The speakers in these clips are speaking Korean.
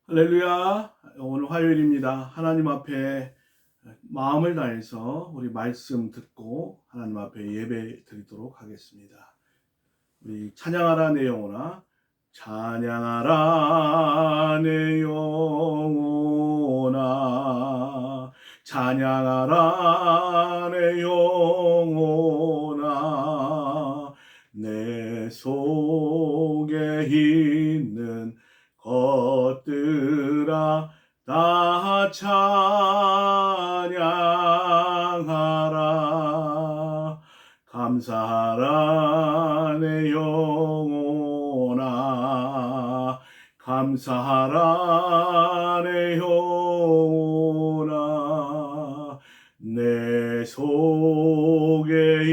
할렐루야. 오늘 화요일입니다. 하나님 앞에 마음을 다해서 우리 말씀 듣고 하나님 앞에 예배 드리도록 하겠습니다. 우리 찬양하라 내 영혼아, 찬양하라 내 영혼아, 찬양하라 내 영혼아, 내 속에 있는 것들아 다 찬양하라. 감사하라 내 영혼아, 감사하라 내 영혼아, 내 속에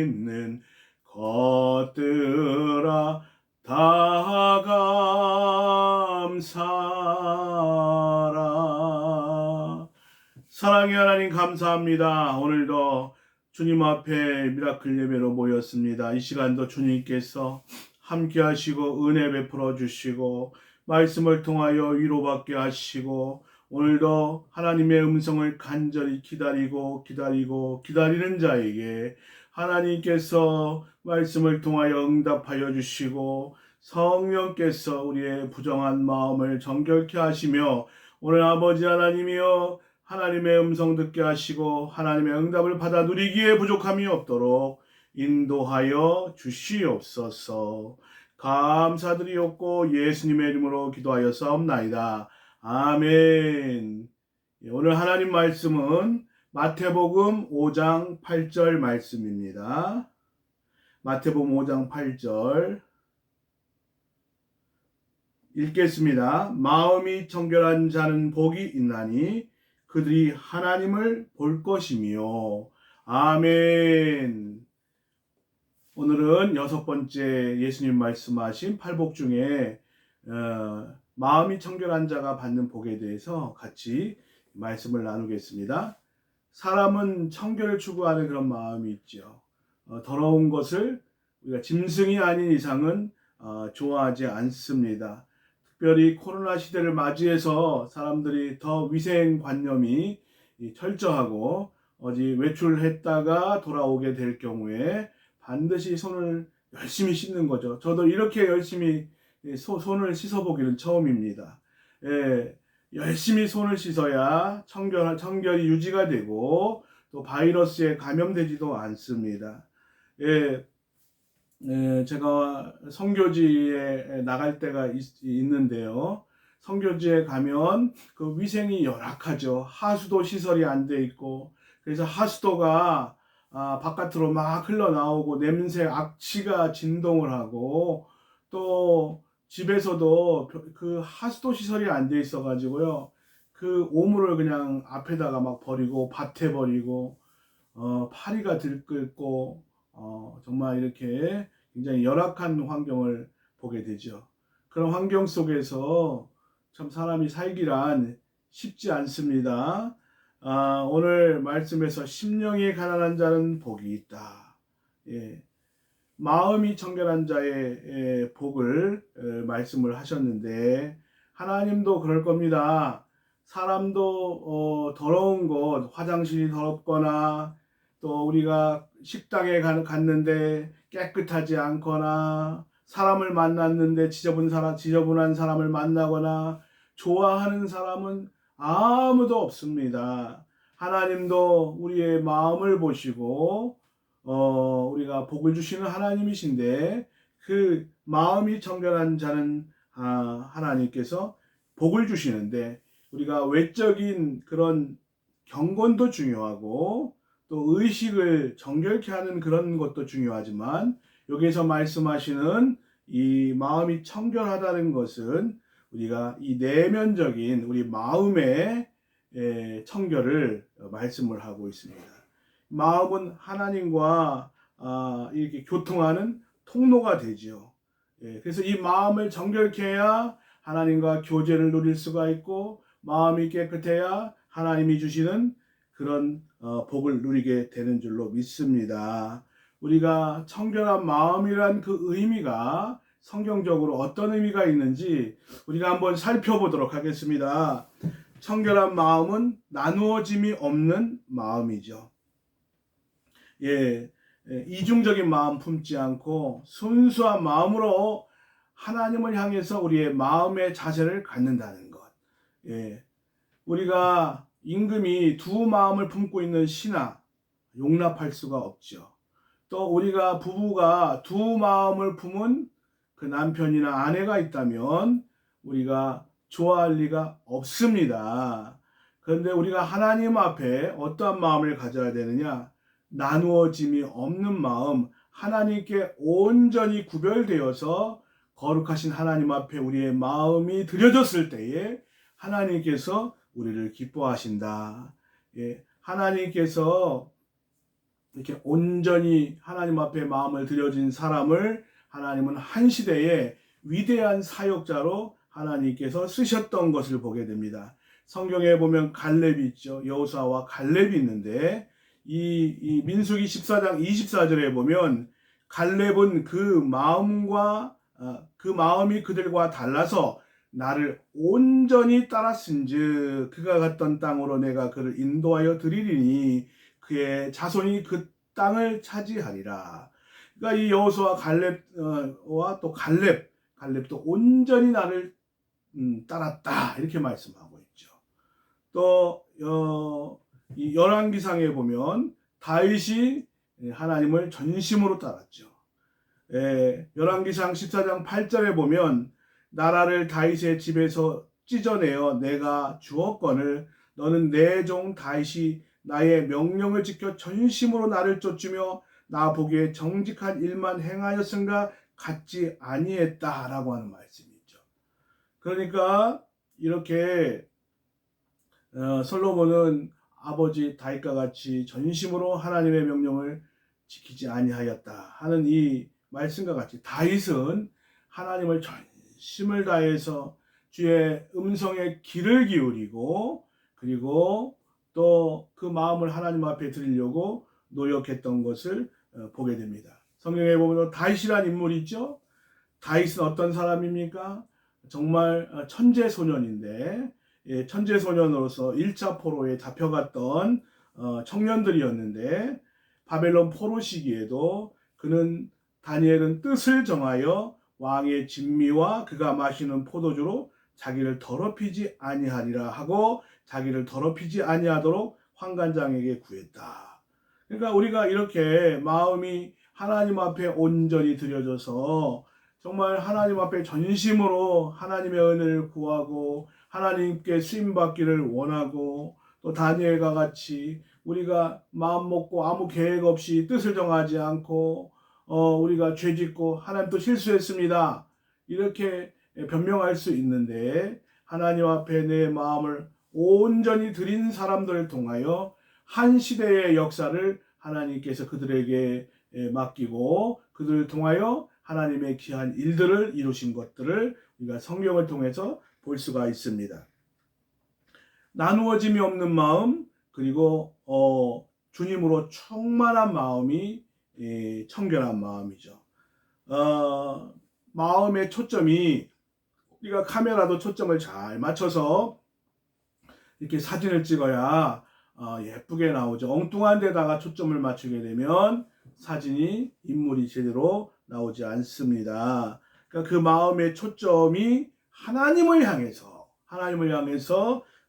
있는 것들아 다 감사하라. 사랑의 하나님 감사합니다. 오늘도 주님 앞에 미라클 예배로 모였습니다. 이 시간도 주님께서 함께 하시고 은혜 베풀어 주시고 말씀을 통하여 위로받게 하시고 오늘도 하나님의 음성을 간절히 기다리는 자에게 하나님께서 말씀을 통하여 응답하여 주시고 성령께서 우리의 부정한 마음을 정결케 하시며 오늘 아버지 하나님이여 하나님의 음성 듣게 하시고 하나님의 응답을 받아 누리기에 부족함이 없도록 인도하여 주시옵소서. 감사드리옵고 예수님의 이름으로 기도하였사옵나이다. 아멘. 오늘 하나님 말씀은 마태복음 5장 8절 말씀입니다. 마태복음 5장 8절 읽겠습니다. 마음이 청결한 자는 복이 있나니 그들이 하나님을 볼 것이며. 아멘. 오늘은 6번째 예수님 말씀하신 팔복 중에 마음이 청결한 자가 받는 복에 대해서 같이 말씀을 나누겠습니다. 사람은 청결을 추구하는 그런 마음이 있죠. 더러운 것을 우리가 짐승이 아닌 이상은 좋아하지 않습니다. 특별히 코로나 시대를 맞이해서 사람들이 더 위생관념이 철저하고 어디 외출했다가 돌아오게 될 경우에 반드시 손을 열심히 씻는 거죠. 저도 이렇게 열심히 손을 씻어보기는 처음입니다. 열심히 손을 씻어야 청결이 유지가 되고 또 바이러스에 감염되지도 않습니다. 제가 선교지에 나갈 때가 있는데요. 선교지에 가면 그 위생이 열악하죠. 하수도 시설이 안 돼 있고, 그래서 하수도가 바깥으로 막 흘러나오고 냄새 악취가 진동을 하고, 또 집에서도 그 하수도 시설이 안 돼 있어 가지고요. 그 오물을 그냥 앞에다가 막 버리고 밭에 버리고 파리가 들끓고 정말 이렇게 굉장히 열악한 환경을 보게 되죠. 그런 환경 속에서 참 사람이 살기란 쉽지 않습니다. 오늘 말씀에서 심령이 가난한 자는 복이 있다. 마음이 청결한 자의 복을 말씀을 하셨는데 하나님도 그럴 겁니다. 사람도 더러운 곳, 화장실이 더럽거나 또 우리가 식당에 갔는데 깨끗하지 않거나 사람을 만났는데 지저분한 사람을 만나거나 좋아하는 사람은 아무도 없습니다. 하나님도 우리의 마음을 보시고 우리가 복을 주시는 하나님이신데 그 마음이 청결한 자는 하나님께서 복을 주시는데 우리가 외적인 그런 경건도 중요하고 또 의식을 정결케 하는 그런 것도 중요하지만 여기서 말씀하시는 이 마음이 청결하다는 것은 우리가 이 내면적인 우리 마음의 청결을 말씀을 하고 있습니다. 마음은 하나님과 이렇게 교통하는 통로가 되지요. 그래서 이 마음을 정결케 해야 하나님과 교제를 누릴 수가 있고 마음이 깨끗해야 하나님이 주시는 그런 복을 누리게 되는 줄로 믿습니다. 우리가 청결한 마음이란 그 의미가 성경적으로 어떤 의미가 있는지 우리가 한번 살펴보도록 하겠습니다. 청결한 마음은 나누어짐이 없는 마음이죠. 이중적인 마음 품지 않고 순수한 마음으로 하나님을 향해서 우리의 마음의 자세를 갖는다는 것. 우리가 임금이 두 마음을 품고 있는 신하 용납할 수가 없죠. 또 우리가 부부가 두 마음을 품은 그 남편이나 아내가 있다면 우리가 좋아할 리가 없습니다. 그런데 우리가 하나님 앞에 어떠한 마음을 가져야 되느냐? 나누어짐이 없는 마음, 하나님께 온전히 구별되어서 거룩하신 하나님 앞에 우리의 마음이 드려졌을 때에 하나님께서 우리를 기뻐하신다. 하나님께서 이렇게 온전히 하나님 앞에 마음을 드려진 사람을 하나님은 한 시대에 위대한 사역자로 하나님께서 쓰셨던 것을 보게 됩니다. 성경에 보면 갈렙이 있죠. 여호수아와 갈렙이 있는데 이 민수기 14장 24절에 보면 갈렙은 그 마음이 그들과 달라서 나를 온전히 따랐은즉 그가 갔던 땅으로 내가 그를 인도하여 드리리니 그의 자손이 그 땅을 차지하리라. 그러니까 이 여호수아 갈렙과 또 갈렙도 온전히 나를 따랐다 이렇게 말씀하고 있죠. 또 이 열왕기상에 보면 다윗이 하나님을 전심으로 따랐죠. 열왕기상 14장 8절에 보면 나라를 다윗의 집에서 찢어내어 내가 주었거늘 너는 내 종 다윗이 나의 명령을 지켜 전심으로 나를 쫓으며 나 보기에 정직한 일만 행하였은가 같지 아니했다라고 하는 말씀이죠. 그러니까 이렇게 솔로몬은 아버지 다윗과 같이 전심으로 하나님의 명령을 지키지 아니하였다 하는 이 말씀과 같이 다윗은 하나님을 전심을 다해서 주의 음성에 귀를 기울이고 그리고 또 그 마음을 하나님 앞에 드리려고 노력했던 것을 보게 됩니다. 성경에 보면 다윗이라는 인물이 있죠. 다윗은 어떤 사람입니까? 정말 천재 소년인데 천재 소년으로서 1차 포로에 잡혀갔던 청년들이었는데 바벨론 포로 시기에도 다니엘은 뜻을 정하여 왕의 진미와 그가 마시는 포도주로 자기를 더럽히지 아니하리라 하고 자기를 더럽히지 아니하도록 환관장에게 구했다. 그러니까 우리가 이렇게 마음이 하나님 앞에 온전히 드려져서 정말 하나님 앞에 전심으로 하나님의 은혜를 구하고 하나님께 쓰임받기를 원하고 또 다니엘과 같이 우리가 마음 먹고 아무 계획 없이 뜻을 정하지 않고 우리가 죄짓고 하나님 또 실수했습니다. 이렇게 변명할 수 있는데 하나님 앞에 내 마음을 온전히 드린 사람들을 통하여 한 시대의 역사를 하나님께서 그들에게 맡기고 그들을 통하여 하나님의 귀한 일들을 이루신 것들을 우리가 성경을 통해서 볼 수가 있습니다. 나누어짐이 없는 마음 그리고 주님으로 충만한 마음이 청결한 마음이죠. 마음의 초점이 우리가 카메라도 초점을 잘 맞춰서 이렇게 사진을 찍어야 예쁘게 나오죠. 엉뚱한 데다가 초점을 맞추게 되면 사진이 인물이 제대로 나오지 않습니다. 그러니까 그 마음의 초점이 하나님을 향해서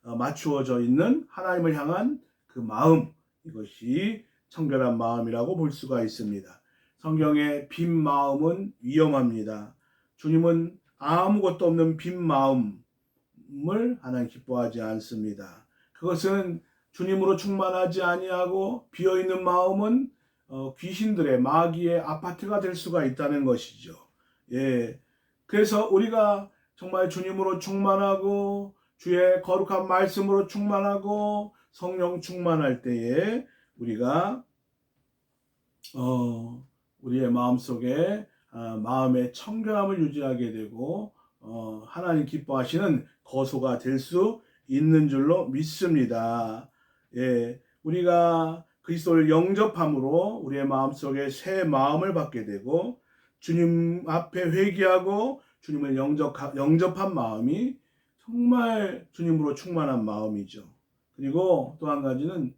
맞추어져 있는 하나님을 향한 그 마음, 이것이 청결한 마음이라고 볼 수가 있습니다. 성경의 빈 마음은 위험합니다. 주님은 아무것도 없는 빈 마음을 하나님 기뻐하지 않습니다. 그것은 주님으로 충만하지 아니하고 비어있는 마음은 귀신들의 마귀의 아파트가 될 수가 있다는 것이죠. 그래서 우리가 정말 주님으로 충만하고 주의 거룩한 말씀으로 충만하고 성령 충만할 때에 우리가 우리의 마음속에 마음의 청결함을 유지하게 되고 하나님 기뻐하시는 거소가 될 수 있는 줄로 믿습니다. 우리가 그리스도를 영접함으로 우리의 마음속에 새 마음을 받게 되고 주님 앞에 회개하고 주님을 영접한 마음이 정말 주님으로 충만한 마음이죠. 그리고 또 한 가지는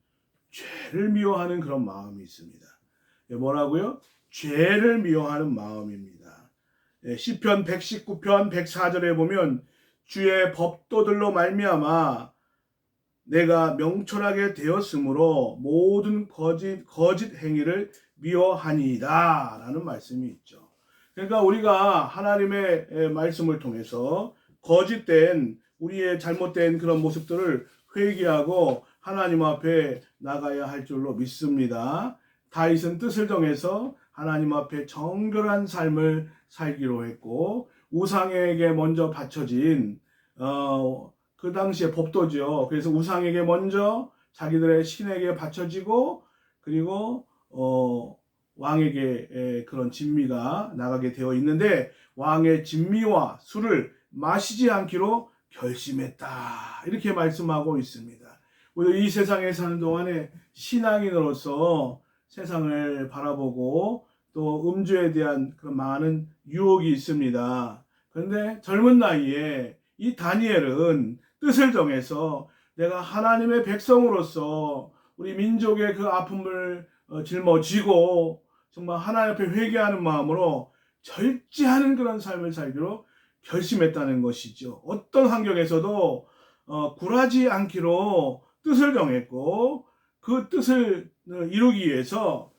죄를 미워하는 그런 마음이 있습니다. 뭐라고요? 죄를 미워하는 마음입니다. 시편 119편 104절에 보면 주의 법도들로 말미암아 내가 명철하게 되었으므로 모든 거짓 행위를 미워하니이다 라는 말씀이 있죠. 그러니까 우리가 하나님의 말씀을 통해서 거짓된 우리의 잘못된 그런 모습들을 회개하고 하나님 앞에 나가야 할 줄로 믿습니다. 다윗은 뜻을 정해서 하나님 앞에 정결한 삶을 살기로 했고 우상에게 먼저 바쳐진 그 당시에 법도죠. 그래서 우상에게 먼저 자기들의 신에게 바쳐지고 그리고 왕에게 그런 진미가 나가게 되어 있는데 왕의 진미와 술을 마시지 않기로 결심했다. 이렇게 말씀하고 있습니다. 우리 이 세상에 사는 동안에 신앙인으로서 세상을 바라보고 또 음주에 대한 그런 많은 유혹이 있습니다. 그런데 젊은 나이에 이 다니엘은 뜻을 정해서 내가 하나님의 백성으로서 우리 민족의 그 아픔을 짊어지고 정말 하나님 앞에 회개하는 마음으로 절제하는 그런 삶을 살기로 결심했다는 것이죠. 어떤 환경에서도 굴하지 않기로 뜻을 정했고 그 뜻을 이루기 위해서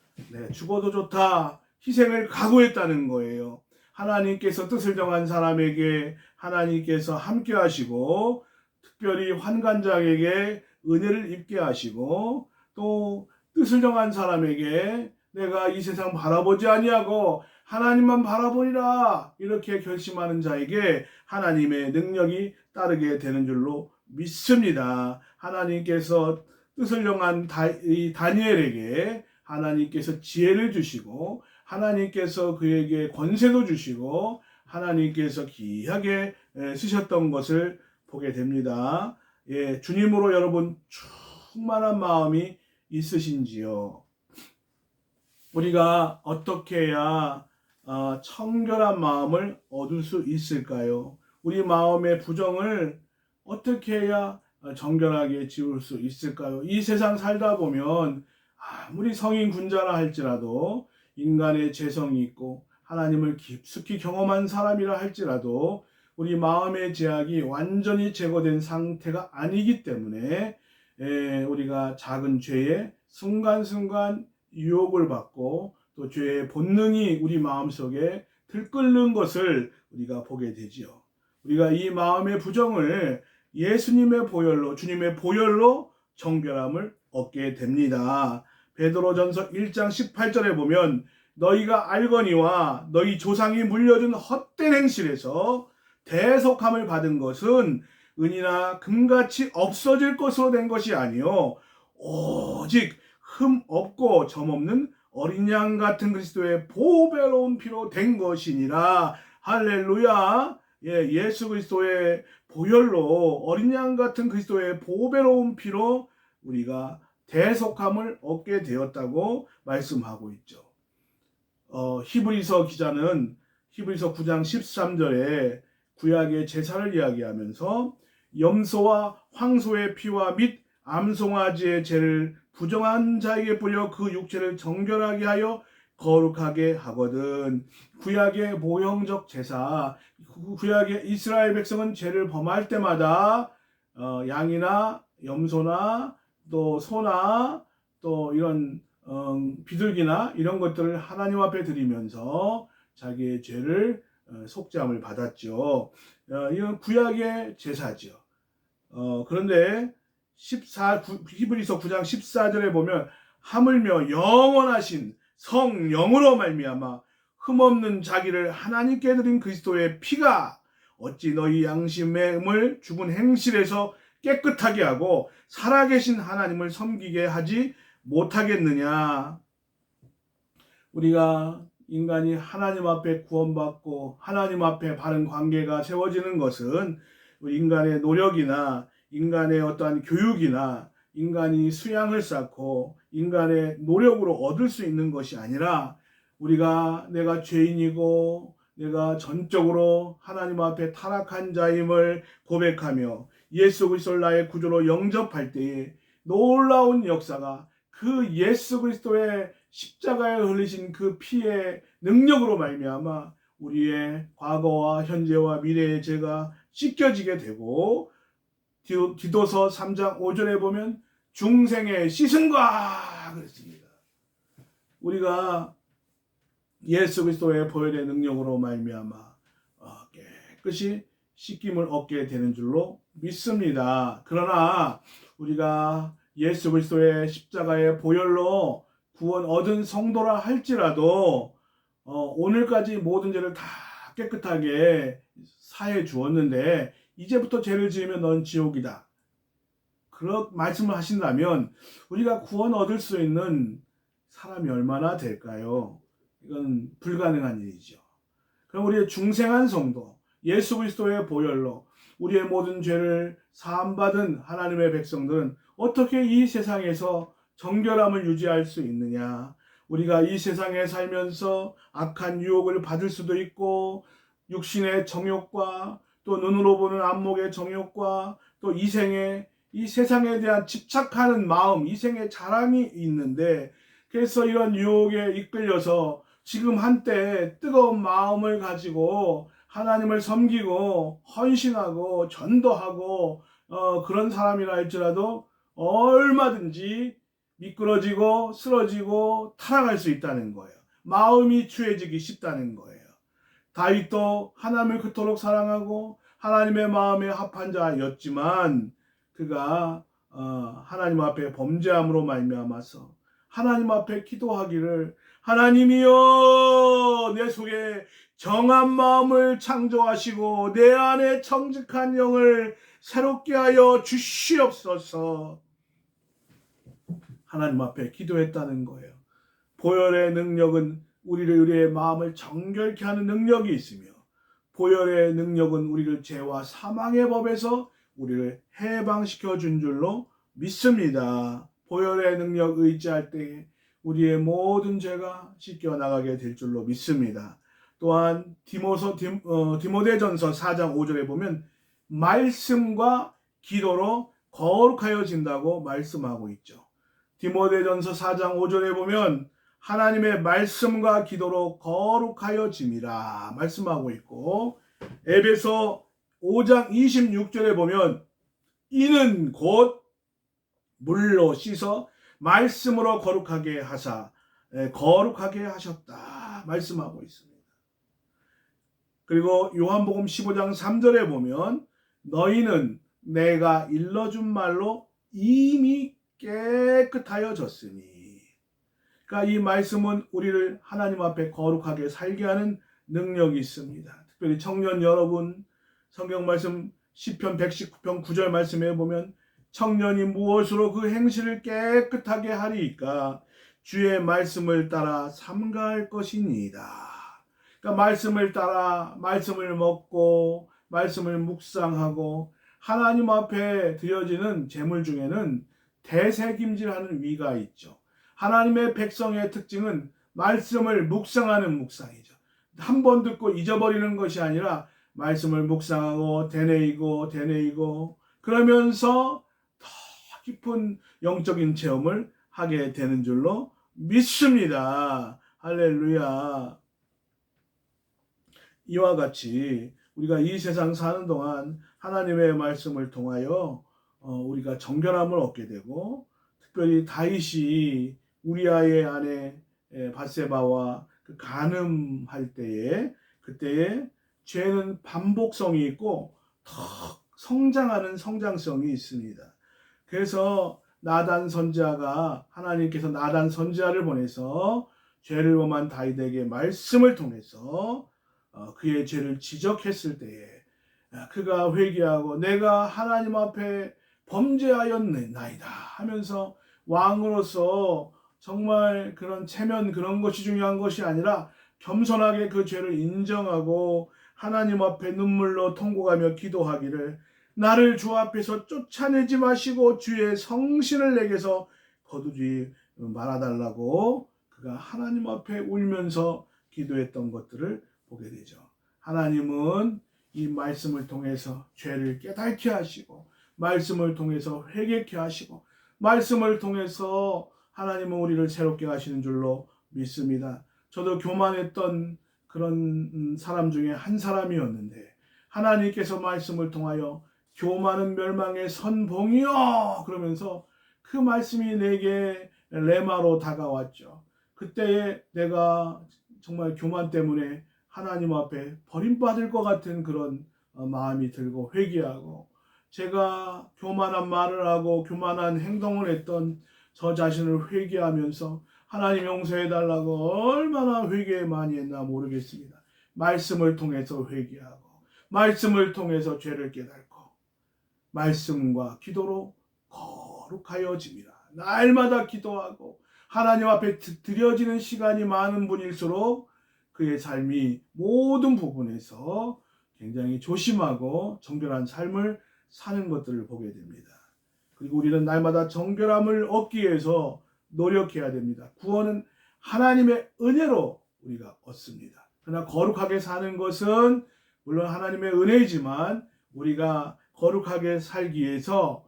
죽어도 좋다 희생을 각오했다는 거예요. 하나님께서 뜻을 정한 사람에게 하나님께서 함께 하시고 특별히 환관장에게 은혜를 입게 하시고 또 뜻을 정한 사람에게 내가 이 세상 바라보지 아니하고 하나님만 바라보리라 이렇게 결심하는 자에게 하나님의 능력이 따르게 되는 줄로 믿습니다. 하나님께서 뜻을 정한 이 다니엘에게 하나님께서 지혜를 주시고 하나님께서 그에게 권세도 주시고 하나님께서 귀하게 쓰셨던 것을 보게 됩니다. 주님으로 여러분 충만한 마음이 있으신지요? 우리가 어떻게 해야 청결한 마음을 얻을 수 있을까요? 우리 마음의 부정을 어떻게 해야 정결하게 지울 수 있을까요? 이 세상 살다 보면 아무리 성인 군자라 할지라도 인간의 죄성이 있고 하나님을 깊숙이 경험한 사람이라 할지라도 우리 마음의 죄악이 완전히 제거된 상태가 아니기 때문에 우리가 작은 죄에 순간순간 유혹을 받고 또 죄의 본능이 우리 마음속에 들끓는 것을 우리가 보게 되지요. 우리가 이 마음의 부정을 예수님의 보혈로 주님의 보혈로 정결함을 얻게 됩니다. 베드로전서 1장 18절에 보면 너희가 알거니와 너희 조상이 물려준 헛된 행실에서 대속함을 받은 것은 은이나 금같이 없어질 것으로 된 것이 아니요 오직 흠 없고 점 없는 어린 양 같은 그리스도의 보배로운 피로 된 것이니라. 할렐루야. 예수 그리스도의 보혈로 어린 양 같은 그리스도의 보배로운 피로 우리가 대속함을 얻게 되었다고 말씀하고 있죠. 히브리서 기자는 히브리서 9장 13절에 구약의 제사를 이야기하면서 염소와 황소의 피와 및 암송아지의 죄를 부정한 자에게 뿌려 그 육체를 정결하게 하여 거룩하게 하거든. 구약의 모형적 제사, 구약의 이스라엘 백성은 죄를 범할 때마다 양이나 염소나 또 소나 또 이런 비둘기나 이런 것들을 하나님 앞에 드리면서 자기의 죄를 속죄함을 받았죠. 이건 구약의 제사죠. 그런데 히브리서 9장 14절에 보면 하물며 영원하신 성령으로 말미암아 흠없는 자기를 하나님께 드린 그리스도의 피가 어찌 너희 양심을 죽은 행실에서 깨끗하게 하고 살아계신 하나님을 섬기게 하지 못하겠느냐. 우리가 인간이 하나님 앞에 구원받고 하나님 앞에 바른 관계가 세워지는 것은 인간의 노력이나 인간의 어떠한 교육이나 인간이 수양을 쌓고 인간의 노력으로 얻을 수 있는 것이 아니라 내가 죄인이고 내가 전적으로 하나님 앞에 타락한 자임을 고백하며 예수 그리스도를 나의 구주로 영접할 때에 놀라운 역사가 그 예수 그리스도의 십자가에 흘리신 그 피의 능력으로 말미암아 우리의 과거와 현재와 미래의 죄가 씻겨지게 되고, 디도서 3장 5절에 보면 중생의 씻음과 그랬습니다. 우리가 예수 그리스도의 보혈의 능력으로 말미암아 깨끗이 씻김을 얻게 되는 줄로 믿습니다. 그러나 우리가 예수 그리스도의 십자가의 보혈로 구원 얻은 성도라 할지라도 오늘까지 모든 죄를 다 깨끗하게 사해 주었는데 이제부터 죄를 지으면 넌 지옥이다, 그런 말씀을 하신다면 우리가 구원 얻을 수 있는 사람이 얼마나 될까요? 이건 불가능한 일이죠. 그럼 우리의 중생한 성도, 예수 그리스도의 보혈로 우리의 모든 죄를 사함받은 하나님의 백성들은 어떻게 이 세상에서 정결함을 유지할 수 있느냐? 우리가 이 세상에 살면서 악한 유혹을 받을 수도 있고, 육신의 정욕과 또 눈으로 보는 안목의 정욕과 또 이 세상에 대한 집착하는 마음, 이생의 자랑이 있는데, 그래서 이런 유혹에 이끌려서 지금 한때 뜨거운 마음을 가지고 하나님을 섬기고 헌신하고 전도하고 그런 사람이라 할지라도 얼마든지 미끄러지고 쓰러지고 타락할 수 있다는 거예요. 마음이 추해지기 쉽다는 거예요. 다윗도 하나님을 그토록 사랑하고 하나님의 마음에 합한 자였지만 그가 하나님 앞에 범죄함으로 말미암아서 하나님 앞에 기도하기를, 하나님이여 내 속에 정한 마음을 창조하시고 내 안에 정직한 영을 새롭게 하여 주시옵소서, 하나님 앞에 기도했다는 거예요. 보혈의 능력은 우리의 마음을 정결케 하는 능력이 있으며, 보혈의 능력은 우리를 죄와 사망의 법에서 우리를 해방시켜 준 줄로 믿습니다. 보혈의 능력 의지할 때 우리의 모든 죄가 씻겨 나가게 될 줄로 믿습니다. 또한 디모데전서 4장 5절에 보면 말씀과 기도로 거룩하여진다고 말씀하고 있죠. 디모데전서 4장 5절에 보면 하나님의 말씀과 기도로 거룩하여짐이라 말씀하고 있고, 에베소 5장 26절에 보면 이는 곧 물로 씻어 말씀으로 거룩하게 하사 거룩하게 하셨다 말씀하고 있습니다. 그리고 요한복음 15장 3절에 보면 너희는 내가 일러준 말로 이미 깨끗하여졌으니, 그러니까 이 말씀은 우리를 하나님 앞에 거룩하게 살게 하는 능력이 있습니다. 특별히 청년 여러분, 성경 말씀 시편 119편 9절 말씀에 보면 청년이 무엇으로 그 행실을 깨끗하게 하리이까 주의 말씀을 따라 삼가할 것이니이다. 그러니까 말씀을 따라 말씀을 먹고 말씀을 묵상하고 하나님 앞에 드려지는 제물 중에는 대새김질하는 위가 있죠. 하나님의 백성의 특징은 말씀을 묵상하는 묵상이죠. 한 번 듣고 잊어버리는 것이 아니라 말씀을 묵상하고 되뇌이고 그러면서 더 깊은 영적인 체험을 하게 되는 줄로 믿습니다. 할렐루야. 이와 같이 우리가 이 세상 사는 동안 하나님의 말씀을 통하여 우리가 정결함을 얻게 되고, 특별히 다윗이 우리아의 아내 밧세바와 그 간음할 때에 그때에 죄는 반복성이 있고 더 성장하는 성장성이 있습니다. 그래서 나단 선지자가, 하나님께서 나단 선지자를 보내서 죄를 범한 다윗에게 말씀을 통해서 그의 죄를 지적했을 때에 그가 회개하고 내가 하나님 앞에 범죄하였나이다 하면서 왕으로서 정말 그런 체면 그런 것이 중요한 것이 아니라 겸손하게 그 죄를 인정하고 하나님 앞에 눈물로 통곡하며 기도하기를, 나를 주 앞에서 쫓아내지 마시고 주의 성신을 내게서 거두지 말아달라고 그가 하나님 앞에 울면서 기도했던 것들을 보게 되죠. 하나님은 이 말씀을 통해서 죄를 깨닫게 하시고, 말씀을 통해서 회개케 하시고, 말씀을 통해서 하나님은 우리를 새롭게 하시는 줄로 믿습니다. 저도 교만했던 그런 사람 중에 한 사람이었는데, 하나님께서 말씀을 통하여 교만은 멸망의 선봉이요 그러면서 그 말씀이 내게 레마로 다가왔죠. 그때에 내가 정말 교만 때문에 하나님 앞에 버림받을 것 같은 그런 마음이 들고 회개하고, 제가 교만한 말을 하고 교만한 행동을 했던 저 자신을 회개하면서 하나님 용서해달라고 얼마나 회개 많이 했나 모르겠습니다. 말씀을 통해서 회개하고, 말씀을 통해서 죄를 깨닫고, 말씀과 기도로 거룩하여집니다. 날마다 기도하고 하나님 앞에 드려지는 시간이 많은 분일수록 그의 삶이 모든 부분에서 굉장히 조심하고 정결한 삶을 사는 것들을 보게 됩니다. 그리고 우리는 날마다 정결함을 얻기 위해서 노력해야 됩니다. 구원은 하나님의 은혜로 우리가 얻습니다. 그러나 거룩하게 사는 것은 물론 하나님의 은혜이지만 우리가 거룩하게 살기 위해서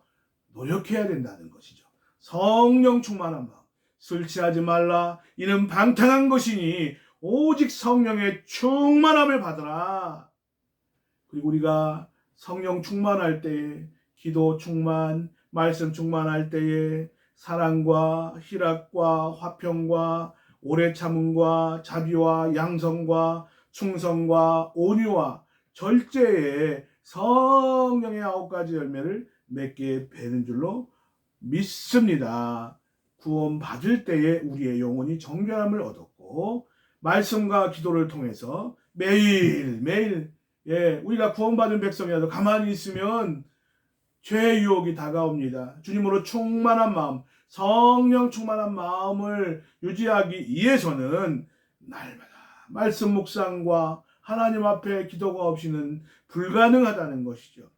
노력해야 된다는 것이죠. 성령 충만한 마음, 술 취하지 말라, 이는 방탕한 것이니 오직 성령의 충만함을 받으라. 그리고 우리가 성령 충만할 때에, 기도 충만, 말씀 충만할 때에 사랑과 희락과 화평과 오래 참음과 자비와 양성과 충성과 온유와 절제의 성령의 9가지 열매를 맺게 되는 줄로 믿습니다. 구원 받을 때에 우리의 영혼이 정결함을 얻었고, 말씀과 기도를 통해서 매일매일 우리가 구원받은 백성이라도 가만히 있으면 죄의 유혹이 다가옵니다. 주님으로 충만한 마음, 성령 충만한 마음을 유지하기 위해서는 날마다 말씀 묵상과 하나님 앞에 기도가 없이는 불가능하다는 것이죠.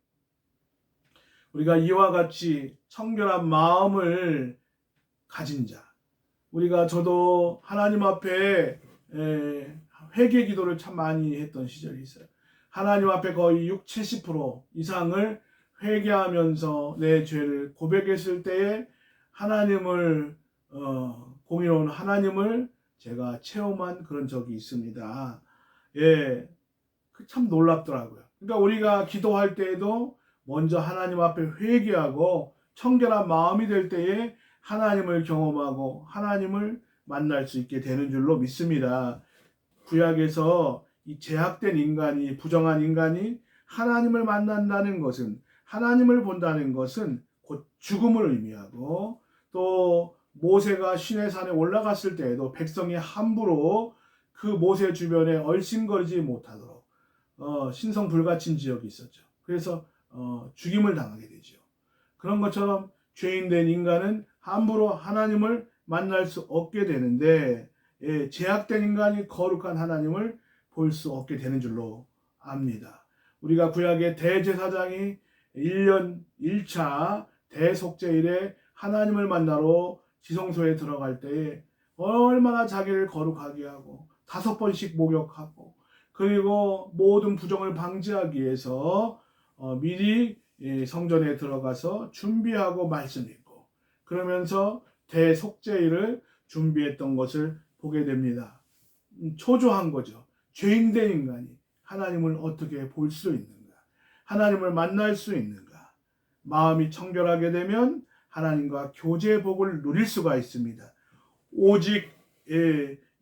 우리가 이와 같이 청결한 마음을 가진 자, 저도 하나님 앞에 회개 기도를 참 많이 했던 시절이 있어요. 하나님 앞에 거의 60-70% 이상을 회개하면서 내 죄를 고백했을 때에 하나님을 공의로운 하나님을 제가 체험한 그런 적이 있습니다. 참 놀랍더라고요. 그러니까 우리가 기도할 때에도 먼저 하나님 앞에 회개하고 청결한 마음이 될 때에 하나님을 경험하고 하나님을 만날 수 있게 되는 줄로 믿습니다. 구약에서 이 제약된 인간이, 부정한 인간이 하나님을 만난다는 것은, 하나님을 본다는 것은 곧 죽음을 의미하고, 또 모세가 시내산에 올라갔을 때에도 백성이 함부로 그 모세 주변에 얼씬거리지 못하도록 신성 불가침 지역이 있었죠. 그래서 죽임을 당하게 되죠. 그런 것처럼 죄인된 인간은 함부로 하나님을 만날 수 없게 되는데, 제약된 인간이 거룩한 하나님을 볼 수 없게 되는 줄로 압니다. 우리가 구약의 대제사장이 1년 1차 대속죄일에 하나님을 만나러 지성소에 들어갈 때에 얼마나 자기를 거룩하게 하고 5번씩 목욕하고, 그리고 모든 부정을 방지하기 위해서 미리 성전에 들어가서 준비하고 말씀 읽고 그러면서 대속죄일을 준비했던 것을 보게 됩니다. 초조한 거죠. 죄인된 인간이 하나님을 어떻게 볼 수 있는가? 하나님을 만날 수 있는가? 마음이 청결하게 되면 하나님과 교제의 복을 누릴 수가 있습니다. 오직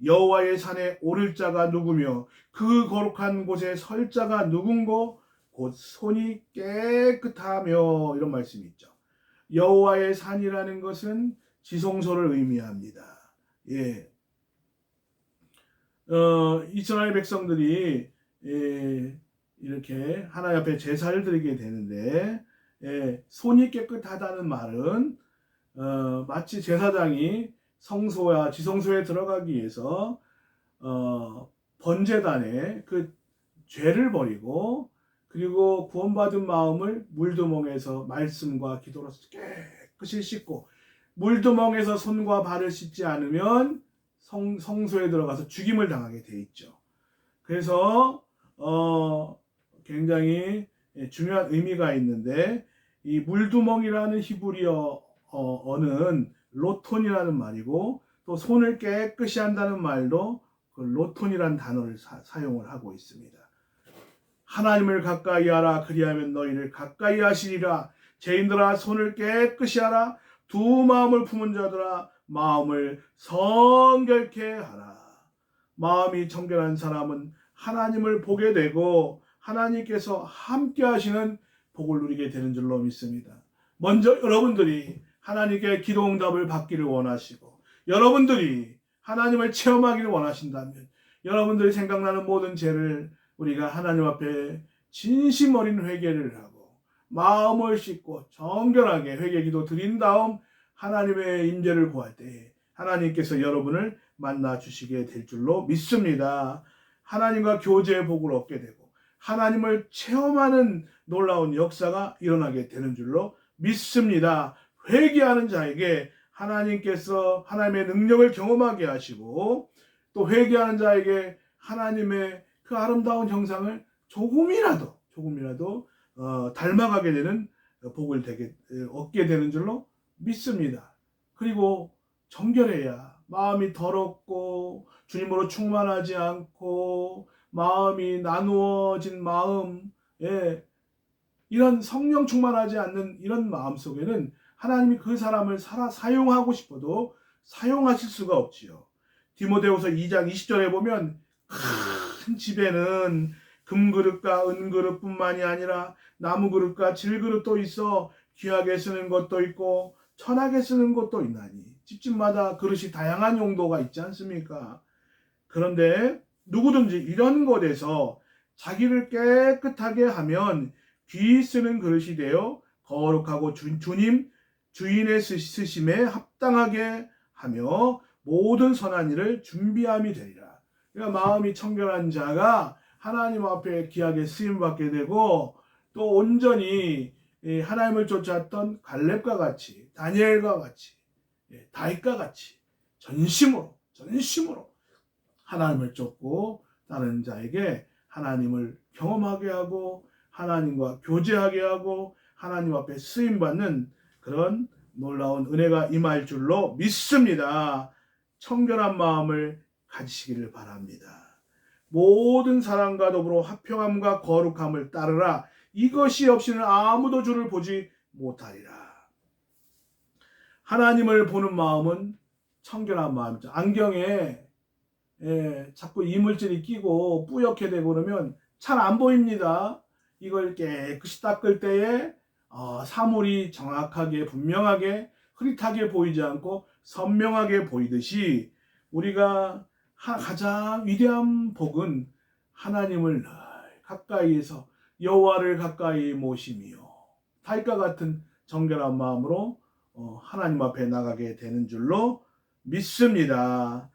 여호와의 산에 오를 자가 누구며 그 거룩한 곳에 설 자가 누군고 곧 손이 깨끗하며, 이런 말씀이 있죠. 여호와의 산이라는 것은 지성소를 의미합니다. 이스라엘 백성들이 이렇게 하나님 앞에 제사를 드리게 되는데, 손이 깨끗하다는 말은 마치 제사장이 성소와 지성소에 들어가기 위해서 번제단에 그 죄를 버리고, 그리고 구원받은 마음을 물두멍에서 말씀과 기도로 깨끗이 씻고, 물두멍에서 손과 발을 씻지 않으면 성소에 들어가서 죽임을 당하게 돼 있죠. 그래서 굉장히 중요한 의미가 있는데, 이 물두멍이라는 히브리어어는 로톤이라는 말이고, 또 손을 깨끗이 한다는 말도 그 로톤이라는 단어를 사용을 하고 있습니다. 하나님을 가까이 하라, 그리하면 너희를 가까이 하시리라. 죄인들아, 손을 깨끗이 하라. 두 마음을 품은 자들아, 마음을 성결케 하라. 마음이 정결한 사람은 하나님을 보게 되고 하나님께서 함께 하시는 복을 누리게 되는 줄로 믿습니다. 먼저 여러분들이 하나님께 기도 응답을 받기를 원하시고, 여러분들이 하나님을 체험하기를 원하신다면, 여러분들이 생각나는 모든 죄를 우리가 하나님 앞에 진심 어린 회개를 하고 마음을 씻고 정결하게 회개 기도 드린 다음 하나님의 임재를 구할 때 하나님께서 여러분을 만나 주시게 될 줄로 믿습니다. 하나님과 교제의 복을 얻게 되고 하나님을 체험하는 놀라운 역사가 일어나게 되는 줄로 믿습니다. 회개하는 자에게 하나님께서 하나님의 능력을 경험하게 하시고, 또 회개하는 자에게 하나님의 그 아름다운 형상을 조금이라도 닮아가게 되는 복을 얻게 되는 줄로 믿습니다. 그리고 정결해야 마음이 더럽고 주님으로 충만하지 않고 마음이 나누어진 마음, 이런 성령 충만하지 않는 이런 마음 속에는 하나님이 그 사람을 사용하고 싶어도 사용하실 수가 없지요. 디모데후서 2장 20절에 보면 큰 집에는 금그릇과 은그릇뿐만이 아니라 나무그릇과 질그릇도 있어 귀하게 쓰는 것도 있고 천하게 쓰는 것도 있나니, 집집마다 그릇이 다양한 용도가 있지 않습니까? 그런데 누구든지 이런 것에서 자기를 깨끗하게 하면 귀히 쓰는 그릇이 되어 거룩하고 주인의 쓰심에 합당하게 하며 모든 선한 일을 준비함이 되리라. 그러니까 마음이 청결한 자가 하나님 앞에 귀하게 쓰임받게 되고, 또 온전히 하나님을 쫓았던 갈렙과 같이, 다니엘과 같이, 다윗과 같이 전심으로 하나님을 쫓고 다른 자에게 하나님을 경험하게 하고 하나님과 교제하게 하고 하나님 앞에 쓰임받는 그런 놀라운 은혜가 임할 줄로 믿습니다. 청결한 마음을 가지시기를 바랍니다. 모든 사람과 더불어 화평함과 거룩함을 따르라. 이것이 없이는 아무도 주를 보지 못하리라. 하나님을 보는 마음은 청결한 마음이죠. 안경에 자꾸 이물질이 끼고 뿌옇게 되고 그러면 잘 안 보입니다. 이걸 깨끗이 닦을 때에 사물이 정확하게 분명하게 흐릿하게 보이지 않고 선명하게 보이듯이, 우리가 가장 위대한 복은 하나님을 늘 가까이에서 여호와를 가까이 모시며 다윗과 같은 정결한 마음으로 하나님 앞에 나가게 되는 줄로 믿습니다.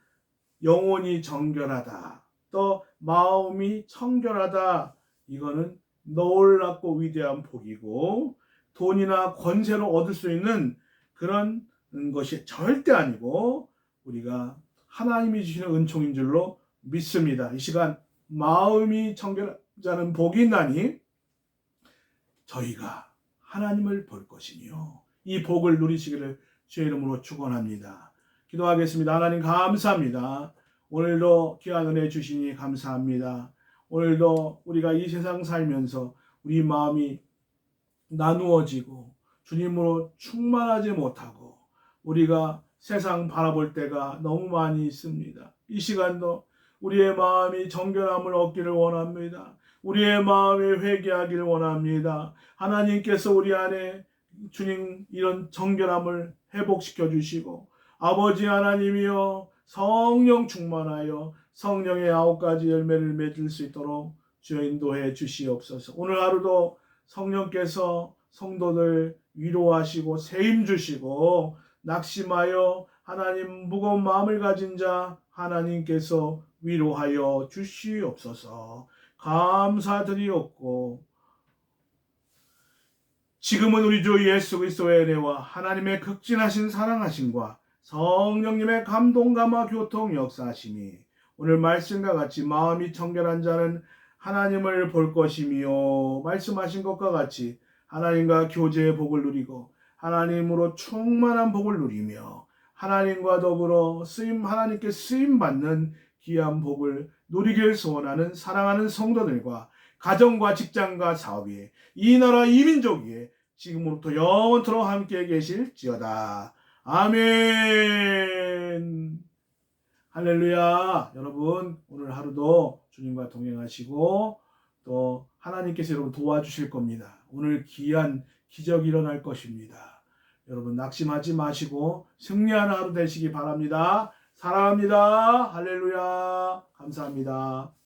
영혼이 정결하다, 또 마음이 청결하다, 이거는 놀랍고 위대한 복이고 돈이나 권세로 얻을 수 있는 그런 것이 절대 아니고 우리가 하나님이 주시는 은총인 줄로 믿습니다. 이 시간 마음이 청결한 자는 복이 있나니 저희가 하나님을 볼 것이며 이 복을 누리시기를 주의 이름으로 축원합니다. 기도하겠습니다. 하나님 감사합니다. 오늘도 귀한 은혜 주시니 감사합니다. 오늘도 우리가 이 세상 살면서 우리 마음이 나누어지고 주님으로 충만하지 못하고 우리가 세상 바라볼 때가 너무 많이 있습니다. 이 시간도 우리의 마음이 정결함을 얻기를 원합니다. 우리의 마음이 회개하기를 원합니다. 하나님께서 우리 안에 주님 이런 정결함을 회복시켜 주시고, 아버지 하나님이여 성령 충만하여 성령의 9가지 열매를 맺을 수 있도록 주여 인도해 주시옵소서. 오늘 하루도 성령께서 성도들 위로하시고 세임 주시고, 낙심하여 하나님 무거운 마음을 가진 자 하나님께서 위로하여 주시옵소서. 감사드리옵고, 지금은 우리 주 예수 그리스도의 은혜와 하나님의 극진하신 사랑하심과 성령님의 감동 감화 교통 역사하심이 오늘 말씀과 같이 마음이 청결한 자는 하나님을 볼 것이며 말씀하신 것과 같이 하나님과 교제의 복을 누리고 하나님으로 충만한 복을 누리며 하나님과 더불어 하나님께 쓰임 받는 귀한 복을 누리길 소원하는 사랑하는 성도들과 가정과 직장과 사업 위에 이 나라 이 민족 위에 지금부터 영원토록 함께 계실지어다. 아멘. 할렐루야. 여러분 오늘 하루도 주님과 동행하시고 또 하나님께서 여러분 도와주실 겁니다. 오늘 귀한 기적이 일어날 것입니다. 여러분 낙심하지 마시고 승리하는 하루 되시기 바랍니다. 사랑합니다. 할렐루야. 감사합니다.